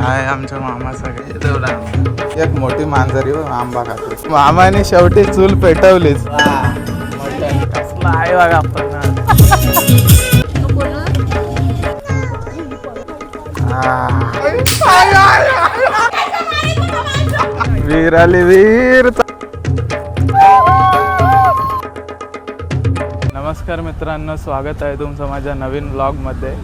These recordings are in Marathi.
हाय आमच्या मामाचा काय एक मोठी मांजरी आंबा खातो. मामाने शेवटी चूल पेटवलीच. कसला आहे बघा आपण. वीर आली वीर. नमस्कार मित्रांनो, स्वागत आहे तुमचं माझ्या नवीन व्लॉगमध्ये.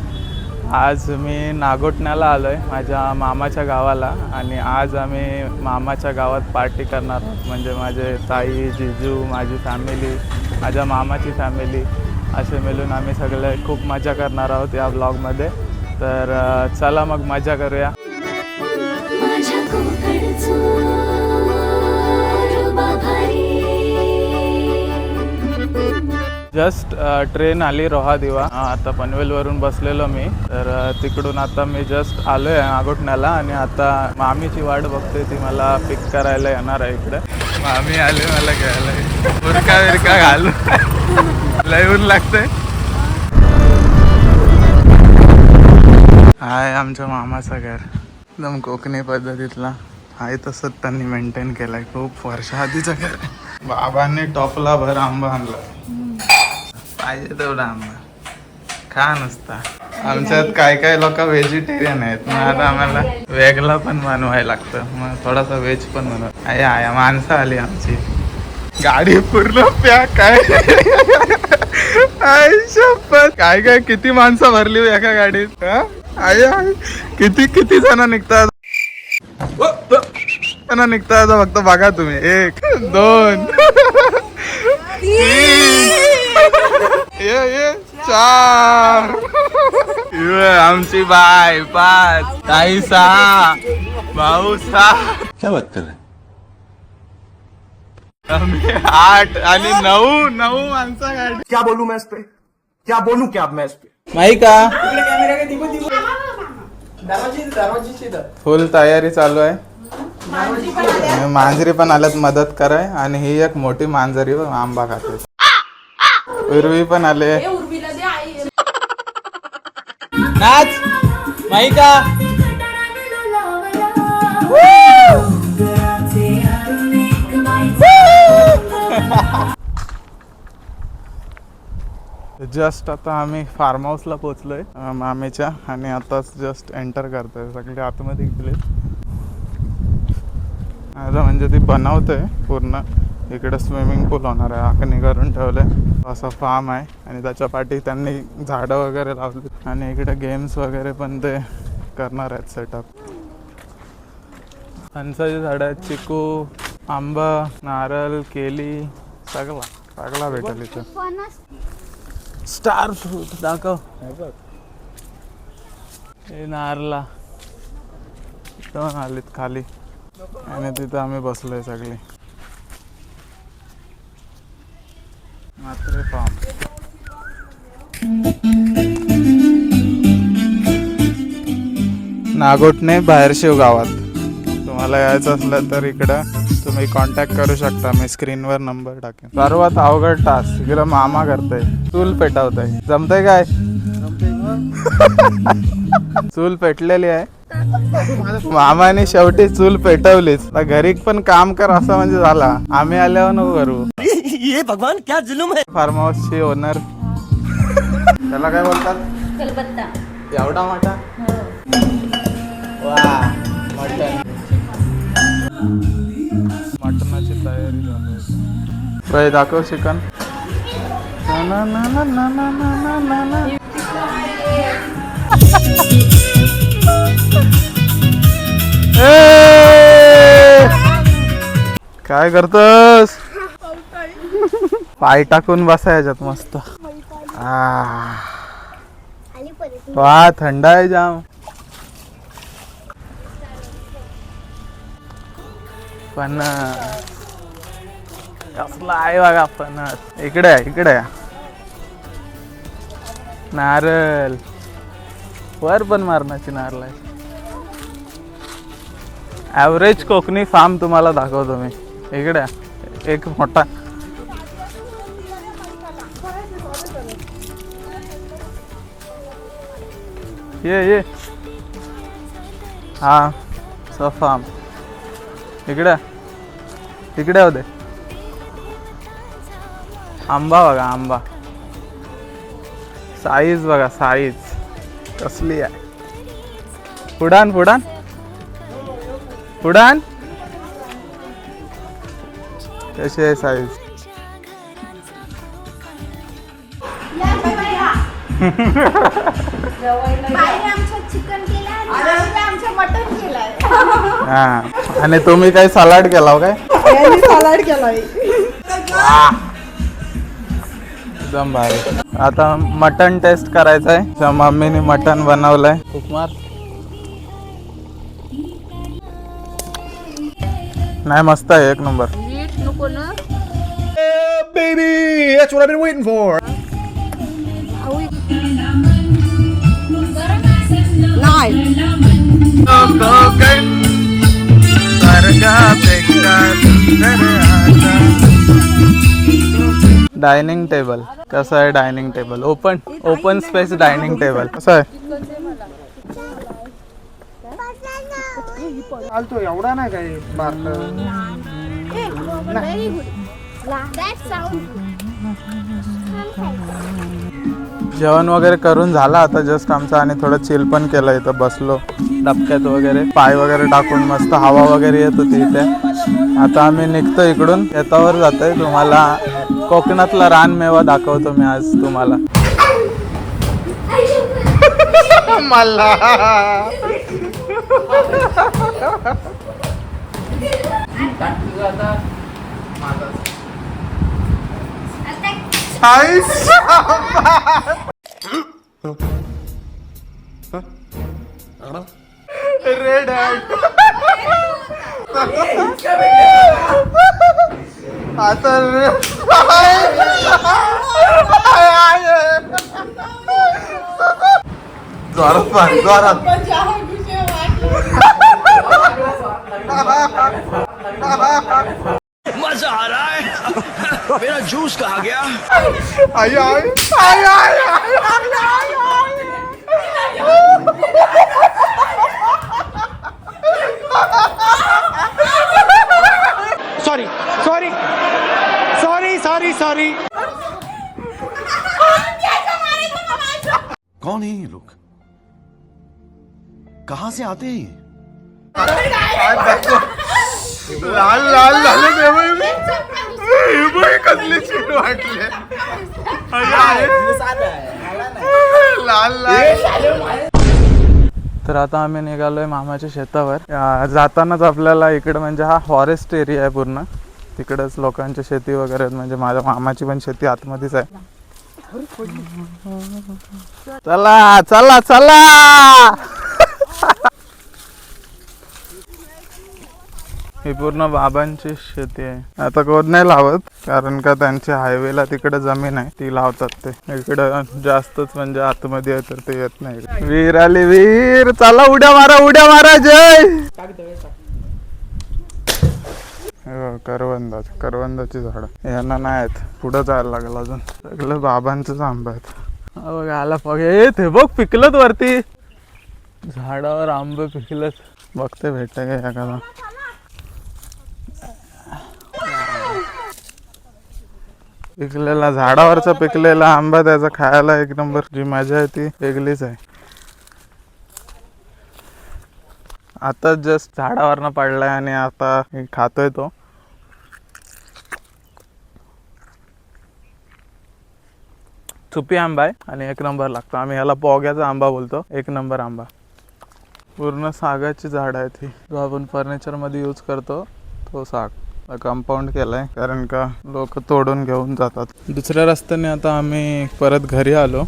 आज मी नागोठण्याला आलो आहे माझ्या मामाच्या गावाला आणि आज आम्ही मामाच्या गावात पार्टी करणार आहोत. म्हणजे माझे ताई, जिजू, माझी फॅमिली, माझ्या मामाची फॅमिली असे मिळून आम्ही सगळे खूप मजा करणार आहोत या व्लॉगमध्ये. तर चला मग मजा करूया. जस्ट ट्रेन आली रोहा दिवा. आता पनवेलवरून बसलेलो मी. तर तिकडून आता मी जस्ट आलो आहे नागोठण्याला आणि आता मामीची वाट बघते. ती मला पिक करायला येणार आहे इकडे. मामी आली मला घ्यायला. बुरका विरका घालू लय ऊन लागतंय. हाय आमच्या मामाचं घर. एकदम कोकणी पद्धतीतला आहे तसंच त्यांनी मेंटेन केलंय. खूप वर्षा आधीचं घर. बाबांनी टॉपला भर आंबा आणला. पाहिजे तेवढा आंबा खा नसता. आमच्यात काय काय लोक व्हेजिटेरियन आहेत. मग आता आम्हाला वेगळा पण बनवायला लागतं. मग थोडासा व्हेज पण बनव. आया माणसं आली आमची. गाडी पूर्ण पॅक आहे. काय काय किती माणसं भरली एका गाडीत. किती किती जण निघतात फक्त बघा तुम्ही. 1 2 3 4 आमची बाय 5 ताई 6 भाऊ 6. क्या बात कर रहे हैं? आम्ही 8 आणि 9 माणसं गाडी. क्या बोलूं मैं इस पे, क्या बोलूं क्या मैं इस पे. माही का फुल तयारी चालू आहे. मांजरी पण आल्यात मदत कराय. आणि ही एक मोठी मांजरी आंबा खाते. उर्वी पण आले. नाच माही का. जस्ट आता आम्ही फार्म हाऊसला पोहोचलोय मामेच्या. आणि आताच जस्ट एंटर करतोय. सगळे आतमध्ये गेले. आता म्हणजे ती बनवतोय पूर्ण. इकडे स्विमिंग पूल होणार आहे. आखणी करून ठेवलंय. असं फार्म आहे आणि त्याच्या पाठी त्यांनी झाडं वगैरे लावली. आणि इकडे गेम्स वगैरे पण ते करणार आहेत सेटअप. फणसाची झाडं आहेत. चिकू, आंबा, नारळ, केली सगळा भेटेल इथं. स्टार फ्रूट दाखव. हे नारला इथं आलीत खाली. आणि तिथं आम्ही बसलोय सगळे. म्हात्रे फार्म. नागोठणे बाहेरशिव गावात. तुम्हाला यायचं असलं तर इकडं तुम्ही कॉन्टॅक्ट करू शकता. मी स्क्रीनवर नंबर टाकेन. सर्वात अवघड टास्क इकडं मामा करतोय. चूल पेटवतोय. जमतंय काय. चूल पेटलेली आहे. मामाने शेवटी चूल पेटवलीच. घरी पण काम कर असं म्हणजे झाला. आम्ही आल्यावर नको करू. ये भगवान क्या जुलूम है. फार्म हाऊसची ओनर. त्याला काय बोलतात. कलबत्ता. एवढा मोठा. वा मटन. मटनाची तयारी झाली. दाखव चिकन. ना ना ना ना ना ना ना ना. काय करतोस. पाय टाकून बसा याच्यात मस्त. वा थंड आहे जाम. पण कसला आहे बघा. पण इकडे नारळ वर पण मारण्याची नारळ आहे. ॲव्हरेज कोकणी फार्म तुम्हाला दाखवतो मी. इकडे एक मोठा. ये हा सफा इकडे इकडे होते. आंबा बघा आंबा, साईज बघा साईज कसली आहे. पुढान पुढान पुढान कशी आहे साईज. चिकन केलंय, आमचं मटन केलंय. हा आणि तुम्ही काय सलाड केला काय. सलाड केलाय. एकदम भारी. आता मटन टेस्ट करायचं आहे. मम्मीने मटन बनवलंय. कुकमार नाही मस्त आहे एक नंबर. मीठ नको ना. Baby, that's what I've been waiting for. Dining table कसं आहे. Dining table open space dining table कसं आहे. चालतो एवढा नाही काही Very good. That sounds जेवण वगैरे करून झालं आता जस्ट आमचं. आणि थोडं चिल पण केलं. इथं बसलो डबक्यात वगैरे, पाय वगैरे टाकून मस्त हवा वगैरे येत होती इथे. आता आम्ही निघतो इकडून, शेतावर जातोय. तुम्हाला कोकणातला रानमेवा दाखवतो मी आज तुम्हाला. मला रेड हॅट आता जोरात मजा आ रहा है. मेरा जूस कहाँ गया. आई आई आई आई आई Sorry, sorry, sorry, sorry, sorry. कौन है ये लोग, कहाँ से आते हैं ये. लाल लाल झाले कसले सीट वाटले. लाल लाल. तर आता आम्ही निघालोय मामाच्या शेतावर. जातानाच आपल्याला इकडे म्हणजे हा फॉरेस्ट एरिया आहे पूर्ण. तिकडेच लोकांची शेती वगैरे आहेत. म्हणजे माझ्या मामाची पण शेती आतमध्येच आहे. चला चला चला. ही पूर्ण बाबांची शेती आहे. आता कोण नाही लावत कारण का त्यांच्या हायवेला तिकडे जमीन आहे ती लावतात. ते इकडं जास्तच म्हणजे आतमध्ये आहे तर ते येत नाही. वीर आली वीर. चला उड्या मारा जय. करवंदाची झाड यांना नाही आहेत. पुढं जायला लागलं अजून. सगळं बाबांचंच आंबा आहेत. बघ आला बघ. ते बघ पिकलत वरती झाडावर आंबे पिकलत. बघते भेटतं का एखादा. पिकलेला झाडावरचा पिकलेला आंबा त्याचा खायला एक नंबर. जी मजा आहे ती वेगळीच आहे. आता जस्ट झाडावरनं पडलाय आणि आता खातोय तो. चुपी आंबा आहे आणि एक नंबर लागतो. आम्ही ह्याला पोग्याचा आंबा बोलतो. एक नंबर आंबा. पूर्ण सागाची झाड आहे ती. जो आपण फर्निचर मध्ये यूज करतो तो साग. कंपाऊंड केलाय कारण का लोक तोडून घेऊन जातात. दुसऱ्या रस्त्याने आता आम्ही परत घरी आलो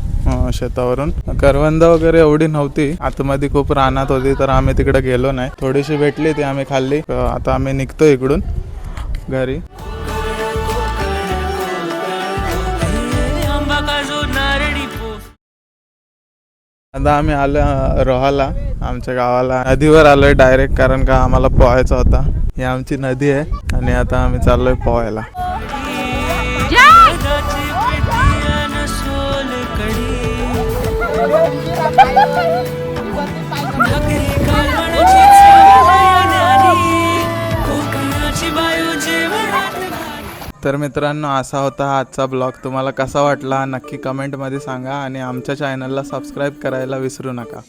शेतावरून. करवंद वगैरे एवढी नव्हती. आतमध्ये खूप रानात होती तर आम्ही तिकडे गेलो नाही. थोडीशी भेटली ती आम्ही खाल्ली. आता आम्ही निघतो इकडून घरी. आता आम्ही आलो रोहाला आमच्या गावाला. नदीवर आलोय डायरेक्ट कारण का आम्हाला पोहायचा होता. ही आमची नदी आहे आणि आता आम्ही चाललोय पोहायला. तर मित्रांनो, असा होता हा आजचा ब्लॉग. तुम्हाला कसा वाटला नक्की कमेंटमध्ये सांगा आणि आमच्या चॅनलला सबस्क्राईब करायला विसरू नका.